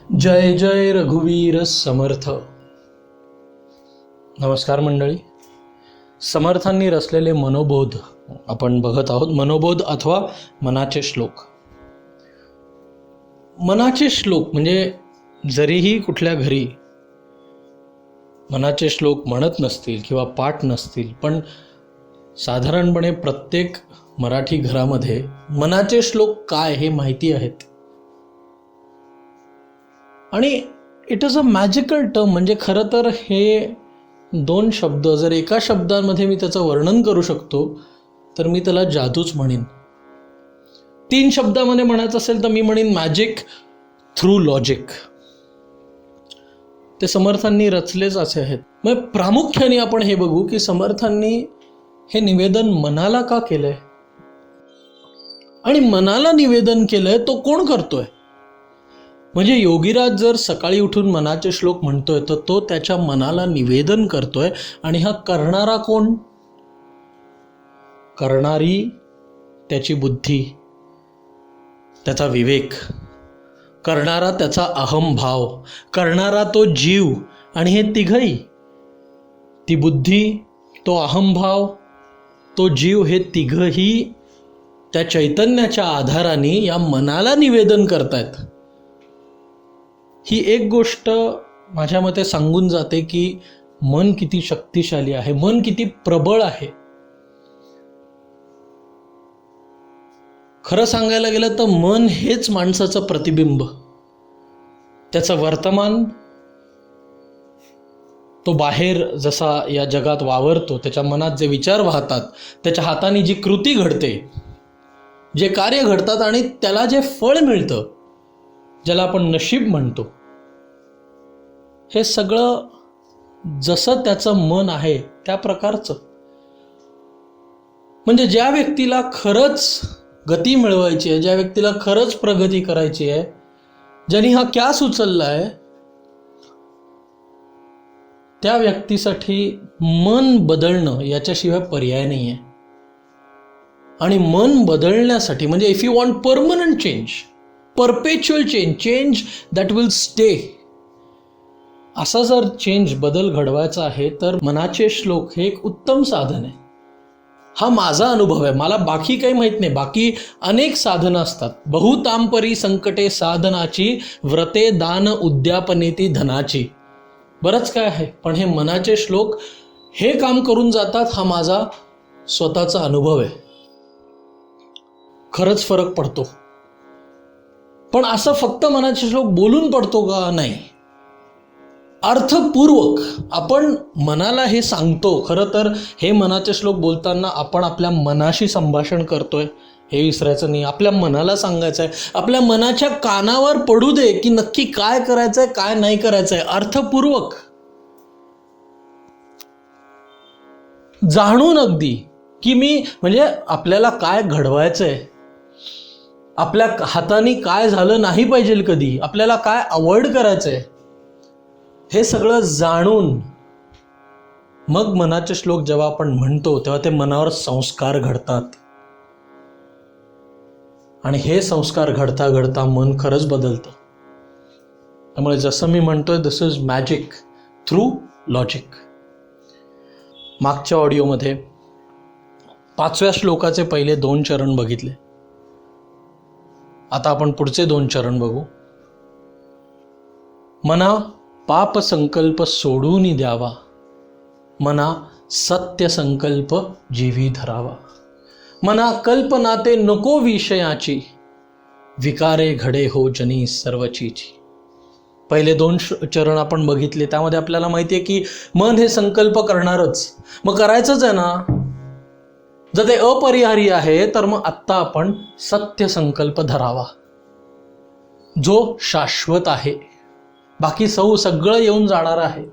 जय जय रघुवीर समर्थ. नमस्कार मंडळी. समर्थांनी रचलेले मनोबोध आपण बघत आहोत. मनोबोध अथवा मनाचे श्लोक. मनाचे श्लोक म्हणजे जरीही कुठल्या घरी मनाचे श्लोक म्हणत नसतील किंवा पाठ नसतील, पण साधारणपणे प्रत्येक मराठी घरामध्ये मनाचे श्लोक काय हे माहिती आहेत. आणि it is a magical term. म्हणजे खरं तर हे दोन शब्द जर एका शब्दामध्ये मी त्याचं वर्णन करू शकतो तर मी त्याला जादूच म्हणेन. 3 शब्दामध्ये म्हणायचं असेल तर मी म्हणेन मॅजिक थ्रू लॉजिक. ते समर्थांनी रचलेच असे आहेत. मग प्रामुख्याने आपण हे बघू की समर्थांनी हे निवेदन मनाला का केलंय आणि मनाला निवेदन केलंय तो कोण करतोय. म्हणजे योगीराज जर सकाळी उठून मनाचे श्लोक म्हणतोय तर तो त्याच्या मनाला निवेदन करतोय. आणि हा करणारा कोण? करणारी त्याची बुद्धी, त्याचा विवेक, करणारा त्याचा अहमभाव, करणारा तो जीव. आणि हे तिघही, ती बुद्धी, तो अहमभाव, तो जीव, हे तिघही त्या चैतन्याच्या आधाराने या मनाला निवेदन करतायत. ही एक गोष्ट माझ्या मते सांगून जाते की मन किती शक्तिशाली आहे, मन किती प्रबळ आहे. खरं सांगायला गेलं तर मन हेच माणसाचं प्रतिबिंब. त्याचं वर्तमान, तो बाहेर जसा या जगात वावरतो, त्याच्या मनात जे विचार वाहतात, त्याच्या हाताने जी कृती घडते, जे कार्य घडतात आणि त्याला जे फळ मिळतं, ज्याला आपण नशीब म्हणतो, हे सगळं जसं त्याचं मन आहे त्या प्रकारचं. म्हणजे ज्या व्यक्तीला खरंच गती मिळवायची आहे, ज्या व्यक्तीला खरंच प्रगती करायची आहे, ज्यांनी हा क्यास उचलला आहे, त्या व्यक्तीसाठी मन बदलणं याच्याशिवाय पर्याय नाही आहे. आणि मन बदलण्यासाठी म्हणजे if you want permanent change, परपेच्युअल change, change that will stay, असा जर चेंज, बदल घडवायचा आहे तर मनाचे श्लोक हे एक उत्तम साधन आहे. हा माझा अनुभव आहे. मला बाकी काही माहीत नाही. बाकी अनेक साधनं असतात. बहुतांपरी संकटे साधनाची, व्रते दान उद्यापनेती धनाची, बरंच काय आहे. पण हे मनाचे श्लोक हे काम करून जातात. हा माझा स्वतःचा अनुभव आहे. खरंच फरक पडतो. पण असं फक्त मनाचे श्लोक बोलून पडतो का? नाही. अर्थपूर्वक आपण मनाला हे सांगतो. खरं तर हे मनाचे श्लोक बोलताना आपण आपल्या मनाशी संभाषण करतोय हे विसरायचं नाही. आपल्या मनाला सांगायचं आहे, आपल्या मनाच्या कानावर पडू दे की नक्की काय करायचंय, काय नाही करायचंय. अर्थपूर्वक जाणून अगदी की मी म्हणजे आपल्याला काय घडवायचंय, आपल्या हाताने काय झालं नाही पाहिजे कधी, आपल्याला काय अवॉइड करायचंय, हे सगळं जाणून मग मनाचे श्लोक जेव्हा आपण म्हणतो तेव्हा ते मनावर संस्कार घडतात. आणि हे संस्कार घडता घडता मन खरंच बदलतं. त्यामुळे जसं मी म्हणतोय, दिस इज मॅजिक थ्रू लॉजिक. मागच्या ऑडिओमध्ये 5व्या श्लोकाचे पहिले 2 चरण बघितले. आता आपण पुढचे 2 चरण बघू. मना पाप संकल्प सोडून द्यावा, मना सत्य संकल्प जीवी धरावा, मना कल्पनाते नको विषयाची, विकारे घडे हो जनी सर्वचीची. पहिले 2 चरण आपण बघितले. त्यामध्ये आपल्याला माहिती आहे की मन हे संकल्प करणारच. मग करायचंच आहे ना. जर ते अपरिहार्य आहे तर मग आत्ता आपण सत्य संकल्प धरावा, जो शाश्वत आहे. बाकी सगळं येऊन जाणार आहे.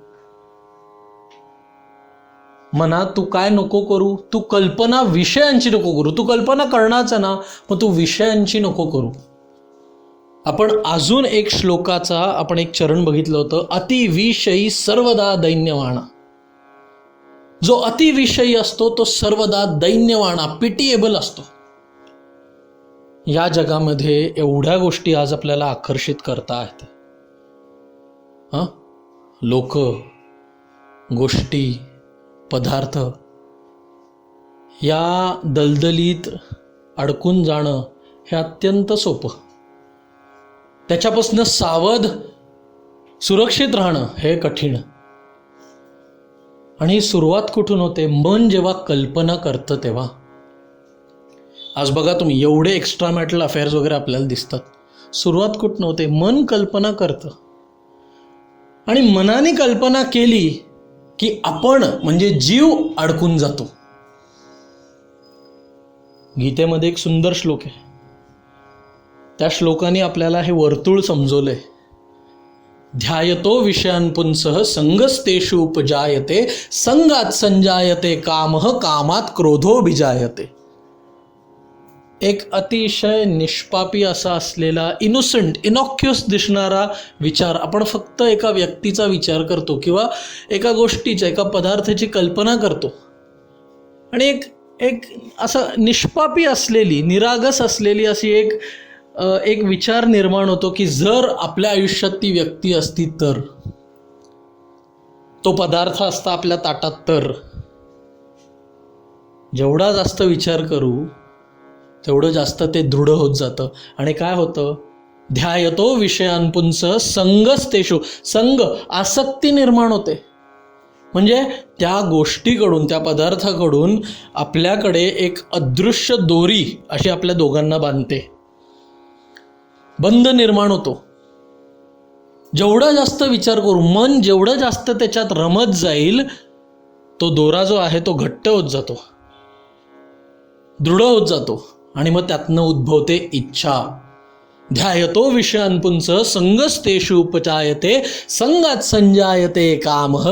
मना तू काय नको करू, तू कल्पना विषयांची नको करू. तू कल्पना करणारच आहे ना, मग तू विषयांची नको करू. आपण अजून एक श्लोकाचा आपण एक चरण बघितलं होतं. अतिविषयी सर्वदा दैन्यवाणा. जो अतिविषयी असतो तो सर्वदा दैन्यवाणा, पिटिएबल असतो. या जगामध्ये एवढ्या गोष्टी आज आपल्याला आकर्षित करता आहेत. लोक, गोष्टी, पदार्थ या दलदलीत अडकून जाणं हे अत्यंत सोपं. त्याच्यापासून सावध सुरक्षित राहणं हे कठीण. आणि ही सुरुवात कुठून होते? मन जेव्हा कल्पना करतं तेव्हा. आज बघा तुम्ही, एवढे एक्स्ट्रा मॅरिटल अफेअर्स वगैरे आपल्याला दिसतात. सुरुवात कुठून होते? मन कल्पना करतं. आणि मनाने कल्पना केली की आपण म्हणजे जीव अडकून जातो. गीतेमध्ये एक सुंदर श्लोक आहे. त्या श्लोकाने आपल्याला हे वर्तुळ समजवलंय. ध्यायतो विषयान् पुंसः संगस्तेषु उपजायते संगात संजायते कामः कामात क्रोधोभिजायते. एक अतिशय निष्पापी असा असलेला, इनोसंट, इनॉक्युअस दिसणारा विचार, आपण फक्त एका व्यक्तीचा विचार करतो किंवा एका गोष्टीच्या, एका पदार्थाची कल्पना करतो. आणि एक असं निष्पापी असलेली, निरागस असलेली अशी एक विचार निर्माण होतो की जर आपल्या आयुष्यात ती व्यक्ती असती तर, तो पदार्थ असता आपल्या ताटात तर. जेवढा जास्त विचार करू तेवढं जास्त ते दृढ होत जातं. आणि काय होतं? ध्यायतो विषयान् पुंसः संगस्तेषु, संग, आसक्ती निर्माण होते. म्हणजे त्या गोष्टीकडून, त्या पदार्थाकडून आपल्याकडे एक अदृश्य दोरी अशी आपल्या दोघांना बांधते, बंध निर्माण होतो. जेवढा जास्त विचार करू, मन जेवढं जास्त त्याच्यात रमत जाईल, तो दोरा जो आहे तो घट्ट होत जातो, दृढ होत जातो. आणि मग त्यातनं उद्भवते इच्छा. ध्यायतो विषयान् पुंसः संगस्तेषु उपजायते संगात संजायते कामः.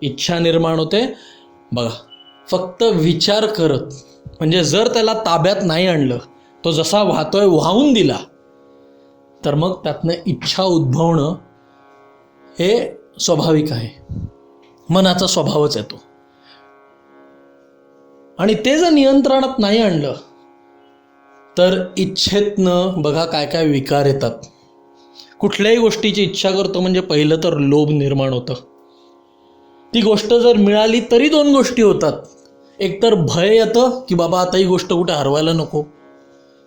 इच्छा निर्माण होते. बघा, फक्त विचार करत, म्हणजे जर त्याला ताब्यात नाही आणलं, तो जसा वाहतोय वाहून दिला, तर मग त्यातनं इच्छा उद्भवणं हे स्वाभाविक आहे. मनाचा स्वभावच आहे तो. आणि ते जर नियंत्रणात नाही आणलं तर इच्छेतनं बघा काय काय विकार येतात. कुठल्याही गोष्टीची इच्छा करतो म्हणजे पहिलं तर लोभ निर्माण होतं. ती गोष्ट जर मिळाली तरी दोन गोष्टी होतात. एक तर भय येतं की बाबा आता ही गोष्ट कुठे हरवायला नको,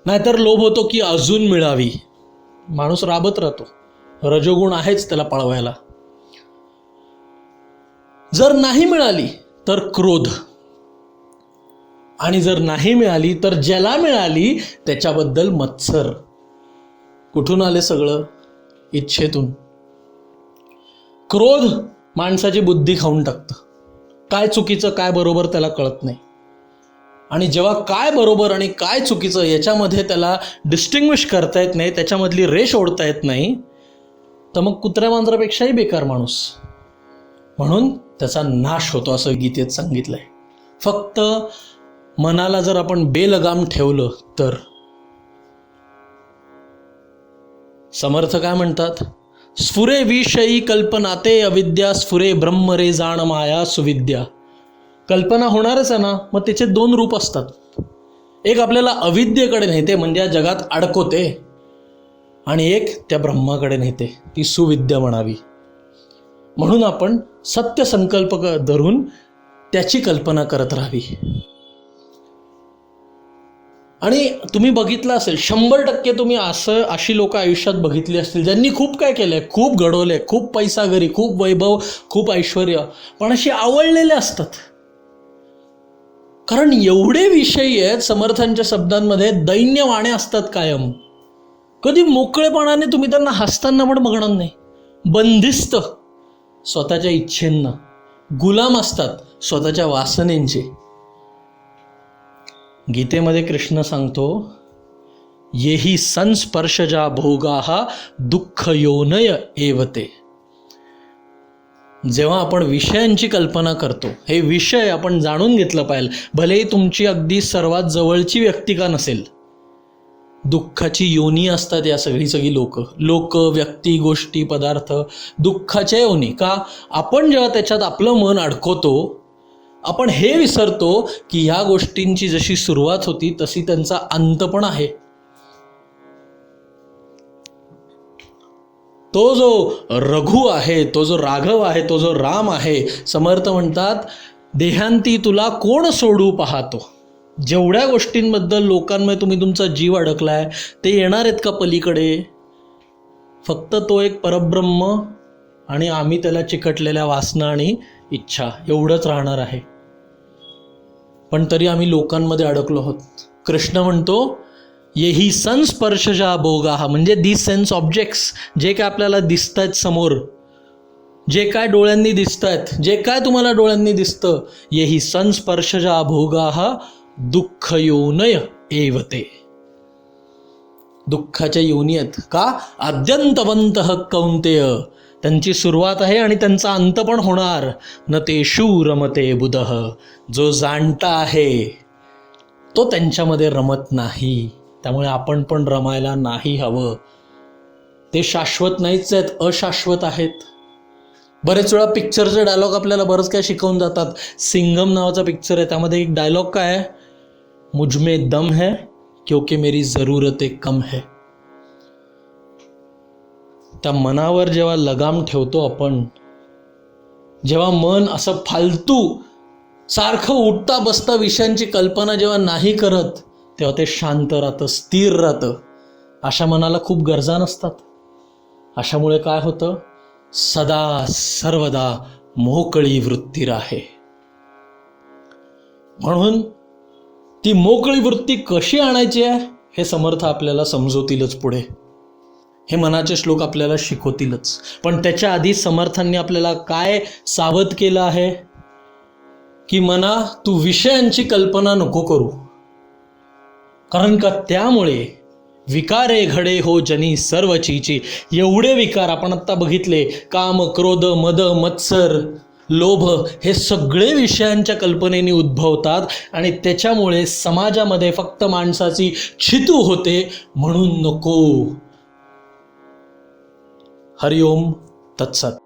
नाहीतर लोभ होतो की अजून मिळावी. माणूस राबत राहतो, रजोगुण आहेच त्याला पळवायला. जर नाही मिळाली तर क्रोध, आणि जर नाही मिळाली तर ज्याला मिळाली त्याच्याबद्दल मत्सर. कुठून आले सगळं? इच्छेतून. क्रोध माणसाची बुद्धी खाऊन टाकतं. काय चुकीचं काय बरोबर त्याला कळत नाही. आणि जेव्हा काय बरोबर आणि काय चुकीचं याच्यामध्ये त्याला डिस्टिंग्विश करता येत नाही, त्याच्यामधली रेष ओढता येत नाही, तर मग कुत्र्या मांजरापेक्षाही बेकार माणूस. म्हणून त्याचा नाश होतो असं गीतेत सांगितलंय. फक्त मनाला जर आपण बेलगाम ठेवलं तर. समर्थ काय म्हणतात? स्फुरे विषयी कल्पनाते अविद्या स्फुरे ब्रह्म रे जाण माया सुविद्या. कल्पना होणारच आहे ना, मग त्याचे दोन रूप असतात. एक आपल्याला अविद्येकडे नेते, म्हणजे या जगात अडकवते, आणि एक त्या ब्रह्माकडे नेते, ती सुविद्या म्हणावी. म्हणून आपण सत्य संकल्प धरून त्याची कल्पना करत राहावी. आणि तुम्ही बघितलं असेल, 100% तुम्ही अशी लोक आयुष्यात बघितली असतील ज्यांनी खूप काय केलंय, खूप घडवलंय, खूप पैसा घरी, खूप वैभव, खूप ऐश्वर्य, पण अशी आवडलेले असतात. कारण एवढे विषयी आहेत, समर्थांच्या शब्दांमध्ये दैन्यवाणे असतात कायम. कधी मोकळेपणाने तुम्ही त्यांना हसताना पण बघणार नाही. बंदिस्त स्वतःच्या इच्छेंना, गुलाम असतात स्वतःच्या वासनेंचे. गीतेमध्ये कृष्ण सांगतो, येही संस्पर्शजा भोगाः दुःख योनय एवते. जेव्हा आपण विषयांची कल्पना करतो, हे विषय आपण जाणून घेतलं पाहिजे, भलेही तुमची अगदी सर्वात जवळची व्यक्ती का नसेल. दुःखाची योनी असतात या सगळी लोक, व्यक्ती, गोष्टी, पदार्थ दुःखाच्या योनी. का? आपण जेव्हा त्याच्यात आपलं मन अडकवतो, आपण हे विसरतो की ह्या गोष्टींची जशी सुरुवात होती तशी त्यांचा अंत पण आहे. तो जो रघु आहे, तो जो राघव आहे, तो जो राम आहे, समर्थ म्हणतात देहांती तुला कोण सोडू पाहतो. जेवढ्या गोष्टींबद्दल लोकांमध्ये तुम्ही तुमचा जीव अडकलाय ते येणार आहेत का पलीकडे? फक्त तो एक परब्रह्म आणि आम्ही त्याला चिकटलेल्या वासना आणि इच्छा एवढंच राहणार आहे. पण तरी आम्ही लोकांमध्ये अडकलो आहोत. कृष्ण म्हणतो येही संस्पर्शजा भोगा, म्हणजे दी सेन्स ऑब्जेक्ट्स, जे काय आपल्याला दिसत आहेत समोर, जे काय डोळ्यांनी दिसत आहेत, जे काय तुम्हाला डोळ्यांनी दिसतं, येही संस्पर्शजा भोगा दुःख योनय एवते. दुःखाच्या योनी आहेत का? आद्यंतवंतः कौंतेय, त्यांची सुरुवात आहे आणि त्यांचा अंत पण होणार. न ते रमते बुधः, जो जाणता आहे तो त्यांच्यामध्ये रमत नाही. त्यामुळे आपण पण रमायला नाही हवं. ते शाश्वत नाहीच आहेत, अशाश्वत आहेत. बरेच वेळा पिक्चरचे डायलॉग आपल्याला बरंच काय शिकवून जातात. सिंगम नावाचा पिक्चर आहे, त्यामध्ये एक डायलॉग काय आहे, मुझमे दम है क्योंकि मेरी जरूरतें कम है. त्या मनावर जेव्हा लगाम ठेवतो आपण, जेव्हा मन असं फालतू सारखं उठता बसता विषयांची कल्पना जेव्हा नाही करत, तेव्हा ते शांत राहतं, स्थिर राहतं. अशा मनाला खूप गरजा नसतात. अशामुळे काय होतं, सदा सर्वदा मोकळी वृत्ती राहे. म्हणून ती मोकळी वृत्ती कशी आणायची आहे हे समर्थ आपल्याला समजवतीलच पुढे. हे मनाचे श्लोक आपल्याला शिकवतीलच. पण त्याच्या आधी समर्थांनी आपल्याला काय सावध केलं आहे की मना तू विषयांची कल्पना नको करू, कारण का त्यामुळे विकारे घडे हो जनी सर्व चीची. एवढे विकार आपण आत्ता बघितले, काम, क्रोध, मद, मत्सर, लोभ, हे सगळे विषयांच्या कल्पनेने उद्भवतात आणि त्याच्यामुळे समाजामध्ये फक्त माणसाची छितू होते. म्हणून नको. हरिओम तत्सत.